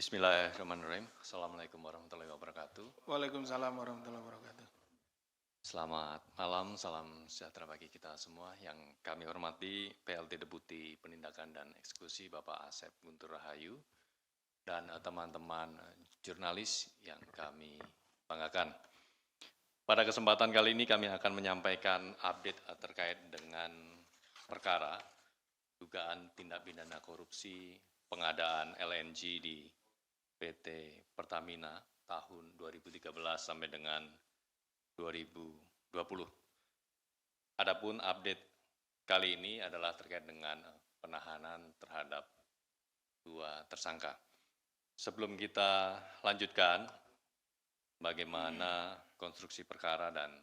Bismillahirrahmanirrahim. Assalamualaikum warahmatullahi wabarakatuh. Waalaikumsalam warahmatullahi wabarakatuh. Selamat malam, salam sejahtera bagi kita semua. Yang kami hormati PLT Deputi Penindakan dan Eksekusi Bapak Asep Guntur Rahayu dan teman-teman jurnalis yang kami banggakan. Pada kesempatan kali ini kami akan menyampaikan update terkait dengan perkara dugaan tindak pidana korupsi pengadaan LNG di PT Pertamina tahun 2013 sampai dengan 2020. Adapun update kali ini adalah terkait dengan penahanan terhadap 2 tersangka. Sebelum kita lanjutkan bagaimana konstruksi perkara dan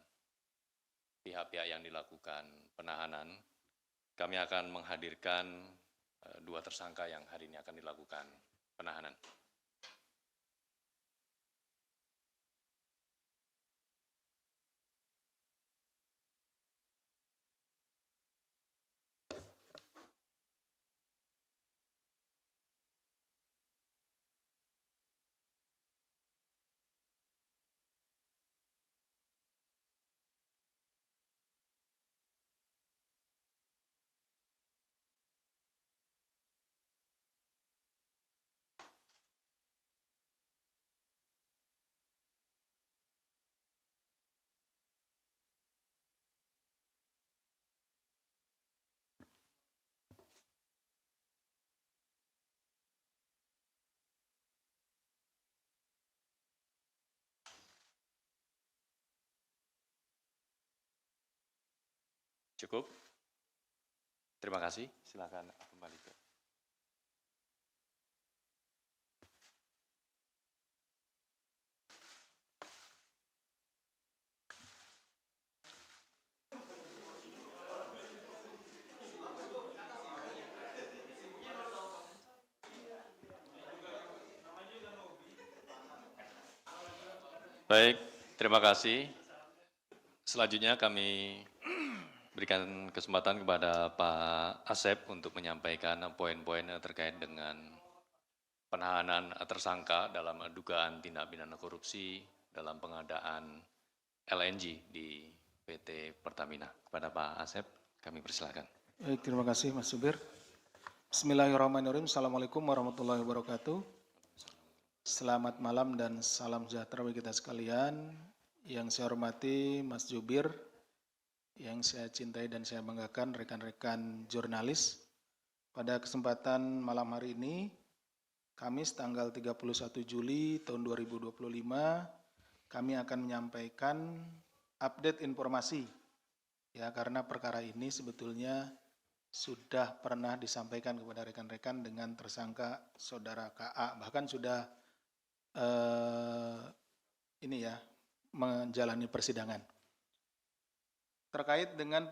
pihak-pihak yang dilakukan penahanan, kami akan menghadirkan 2 tersangka yang hari ini akan dilakukan penahanan. Cukup? Terima kasih. Silakan kembali ke. Baik, terima kasih. Selanjutnya kami berikan kesempatan kepada Pak Asep untuk menyampaikan poin-poin terkait dengan penahanan tersangka dalam dugaan tindak pidana korupsi dalam pengadaan LNG di PT Pertamina. Kepada Pak Asep, kami persilakan. Baik, terima kasih Mas Subir. Bismillahirrahmanirrahim. Assalamualaikum warahmatullahi wabarakatuh. Selamat malam dan salam sejahtera bagi kita sekalian. Yang saya hormati Mas Jubir, yang saya cintai dan saya banggakan rekan-rekan jurnalis. Pada kesempatan malam hari ini, Kamis tanggal 31 Juli tahun 2025, kami akan menyampaikan update informasi. Ya, karena perkara ini sebetulnya sudah pernah disampaikan kepada rekan-rekan dengan tersangka saudara KA, bahkan sudah menjalani persidangan. Terkait dengan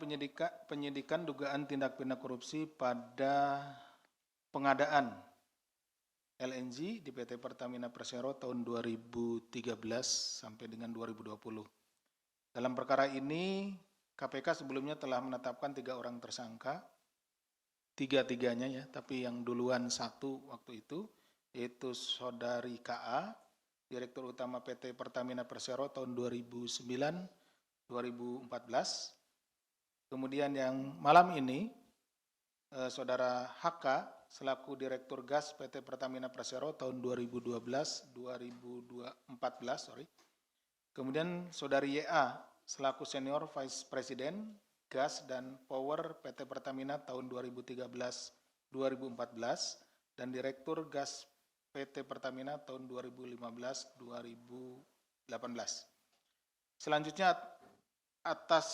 penyidikan dugaan tindak pidana korupsi pada pengadaan LNG di PT Pertamina Persero tahun 2013 sampai dengan 2020. Dalam perkara ini, KPK sebelumnya telah menetapkan 3 orang tersangka, tiga-tiganya ya, tapi yang duluan 1 waktu itu, yaitu saudari KA, Direktur Utama PT Pertamina Persero tahun 2009-2014. Kemudian yang malam ini, saudara HK, selaku Direktur Gas PT Pertamina Persero tahun 2012-2014. Kemudian saudari YA, selaku Senior Vice President Gas dan Power PT Pertamina tahun 2013-2014 dan Direktur Gas PT Pertamina tahun 2015-2018. Selanjutnya atas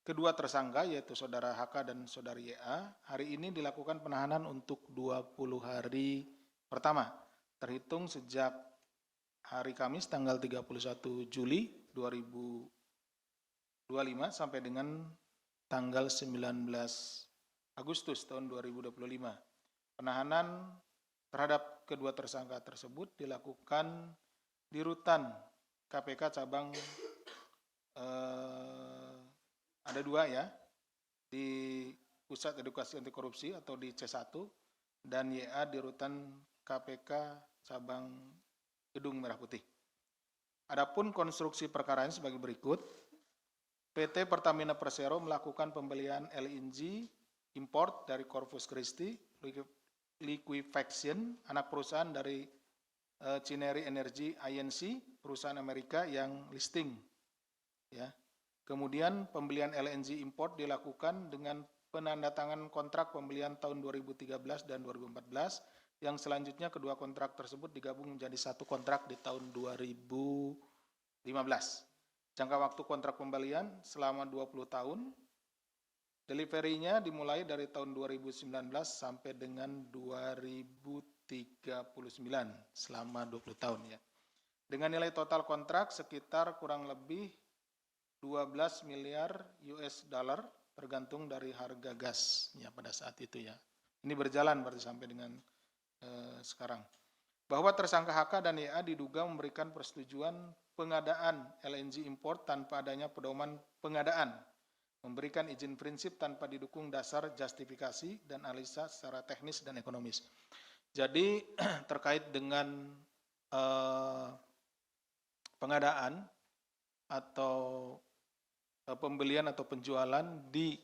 kedua tersangka yaitu saudara HK dan saudari YA, hari ini dilakukan penahanan untuk 20 hari pertama, terhitung sejak hari Kamis tanggal 31 Juli 2025 sampai dengan tanggal 19 Agustus tahun 2025. Penahanan terhadap kedua tersangka tersebut dilakukan di rutan KPK cabang ada 2 ya, di Pusat Edukasi Anti Korupsi atau di C1 dan YA di rutan KPK cabang Gedung Merah Putih. Adapun konstruksi perkara ini sebagai berikut. PT Pertamina Persero melakukan pembelian LNG import dari Corpus Christi Liquefaction, anak perusahaan dari Cineri Energy Inc., perusahaan Amerika yang listing. Ya. Kemudian pembelian LNG import dilakukan dengan penandatangan kontrak pembelian tahun 2013 dan 2014, yang selanjutnya kedua kontrak tersebut digabung menjadi satu kontrak di tahun 2015. Jangka waktu kontrak pembelian selama 20 tahun, delivery-nya dimulai dari tahun 2019 sampai dengan 2039, selama 20 tahun ya. Dengan nilai total kontrak sekitar kurang lebih 12 miliar US dollar, tergantung dari harga gasnya pada saat itu ya. Ini berjalan berarti sampai dengan sekarang. Bahwa tersangka HK dan YA diduga memberikan persetujuan pengadaan LNG import tanpa adanya pedoman pengadaan, memberikan izin prinsip tanpa didukung dasar justifikasi dan analisa secara teknis dan ekonomis. Jadi terkait dengan pengadaan atau pembelian atau penjualan di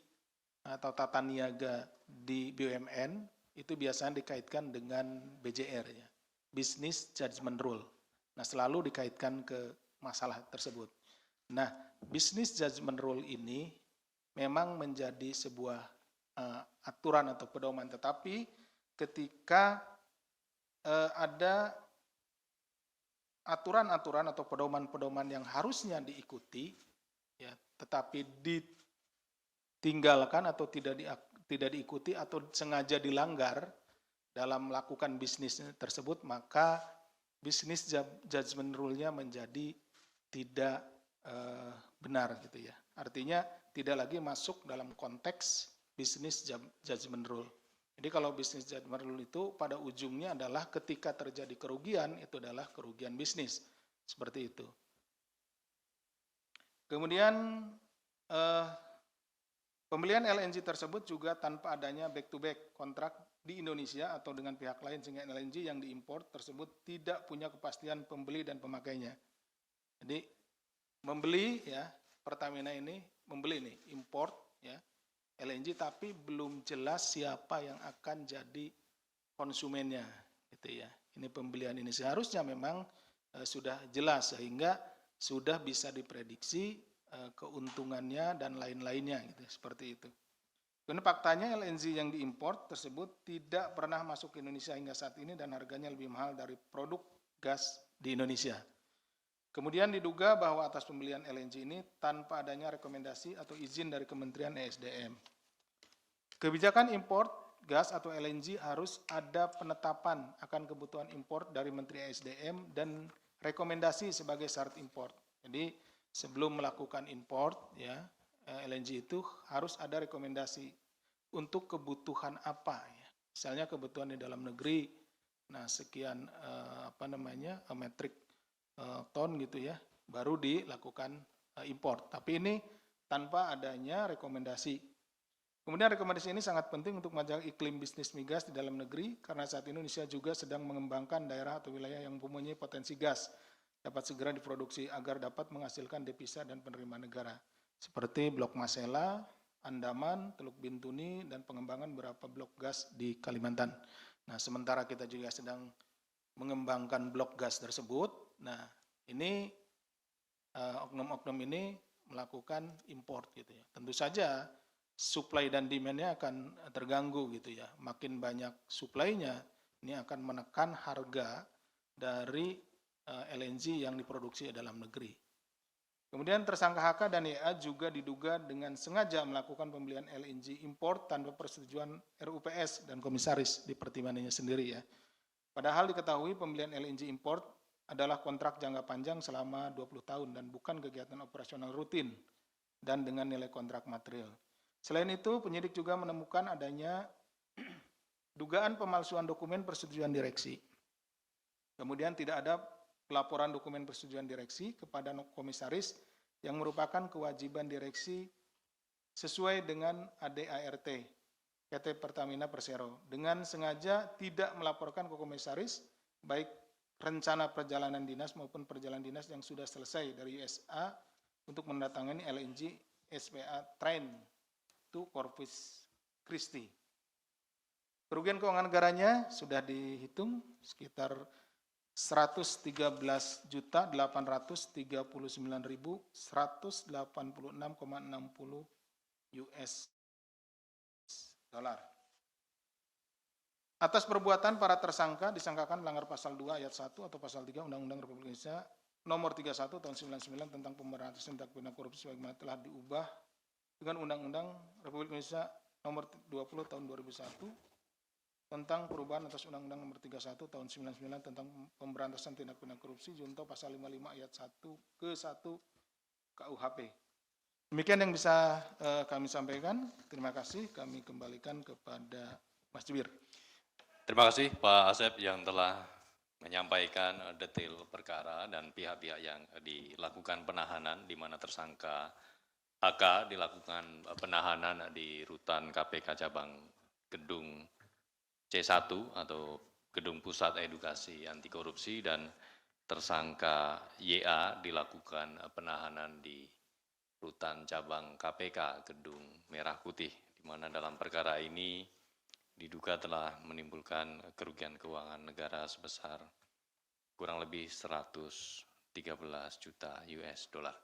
atau tata niaga di BUMN itu biasanya dikaitkan dengan BJR ya, Business Judgment Rule. Nah, selalu dikaitkan ke masalah tersebut. Nah, Business Judgment Rule ini memang menjadi sebuah aturan atau pedoman, tetapi ketika ada aturan-aturan atau pedoman-pedoman yang harusnya diikuti, ya, tetapi ditinggalkan atau tidak diikuti atau sengaja dilanggar dalam melakukan bisnis tersebut, maka Business Judgment Rule-nya menjadi tidak benar gitu ya. Artinya tidak lagi masuk dalam konteks Business Judgment Rule. Jadi kalau Business Judgment Rule itu pada ujungnya adalah ketika terjadi kerugian, itu adalah kerugian bisnis. Seperti itu. Kemudian pembelian LNG tersebut juga tanpa adanya back-to-back kontrak di Indonesia atau dengan pihak lain, sehingga LNG yang diimpor tersebut tidak punya kepastian pembeli dan pemakainya. Jadi membeli ya, Pertamina ini membeli nih import ya LNG, tapi belum jelas siapa yang akan jadi konsumennya gitu ya. Ini pembelian ini seharusnya memang sudah jelas sehingga sudah bisa diprediksi keuntungannya dan lain-lainnya gitu, seperti itu. Karena faktanya LNG yang diimpor tersebut tidak pernah masuk ke Indonesia hingga saat ini dan harganya lebih mahal dari produk gas di Indonesia. Kemudian diduga bahwa atas pembelian LNG ini tanpa adanya rekomendasi atau izin dari Kementerian ESDM. Kebijakan impor gas atau LNG harus ada penetapan akan kebutuhan impor dari Menteri ESDM dan rekomendasi sebagai syarat impor. Jadi sebelum melakukan impor ya LNG itu harus ada rekomendasi untuk kebutuhan apa ya. Misalnya kebutuhan di dalam negeri, nah sekian metrik ton gitu ya, baru dilakukan impor. Tapi ini tanpa adanya rekomendasi. Kemudian rekomendasi ini sangat penting untuk menjaga iklim bisnis migas di dalam negeri karena saat ini Indonesia juga sedang mengembangkan daerah atau wilayah yang mempunyai potensi gas dapat segera diproduksi agar dapat menghasilkan devisa dan penerimaan negara. Seperti Blok Masela, Andaman, Teluk Bintuni, dan pengembangan beberapa blok gas di Kalimantan. Nah, sementara kita juga sedang mengembangkan blok gas tersebut, nah ini oknum-oknum ini melakukan import gitu ya. Tentu saja supply dan demand-nya akan terganggu gitu ya. Makin banyak supply-nya, ini akan menekan harga dari LNG yang diproduksi dalam negeri. Kemudian tersangka HK dan YA juga diduga dengan sengaja melakukan pembelian LNG import tanpa persetujuan RUPS dan komisaris di pertimbangannya sendiri ya. Padahal diketahui pembelian LNG import adalah kontrak jangka panjang selama 20 tahun dan bukan kegiatan operasional rutin dan dengan nilai kontrak material. Selain itu, penyidik juga menemukan adanya dugaan pemalsuan dokumen persetujuan direksi. Kemudian tidak ada pelaporan dokumen persetujuan direksi kepada komisaris yang merupakan kewajiban direksi sesuai dengan ADART PT Pertamina Persero dengan sengaja tidak melaporkan ke komisaris baik rencana perjalanan dinas maupun perjalanan dinas yang sudah selesai dari USA untuk mendatangani LNG SPA Train to Corpus Christi. Kerugian keuangan negaranya sudah dihitung sekitar 113.839.186,60 US dollar. Atas perbuatan para tersangka disangkakan melanggar pasal 2 ayat 1 atau pasal 3 Undang-Undang Republik Indonesia nomor 31 tahun 99 tentang pemberantasan tindak pidana korupsi sebagaimana telah diubah dengan Undang-Undang Republik Indonesia nomor 20 tahun 2001 tentang perubahan atas Undang-Undang nomor 31 tahun 99 tentang pemberantasan tindak pidana korupsi junto pasal 55 ayat 1 ke 1 KUHP. Demikian yang bisa kami sampaikan. Terima kasih. Kami kembalikan kepada Mas Jubir. Terima kasih Pak Asep yang telah menyampaikan detail perkara dan pihak-pihak yang dilakukan penahanan di mana tersangka HK dilakukan penahanan di rutan KPK cabang Gedung C1 atau Gedung Pusat Edukasi Anti Korupsi dan tersangka YA dilakukan penahanan di rutan cabang KPK Gedung Merah Putih, di mana dalam perkara ini diduga telah menimbulkan kerugian keuangan negara sebesar kurang lebih 113 juta US dollar.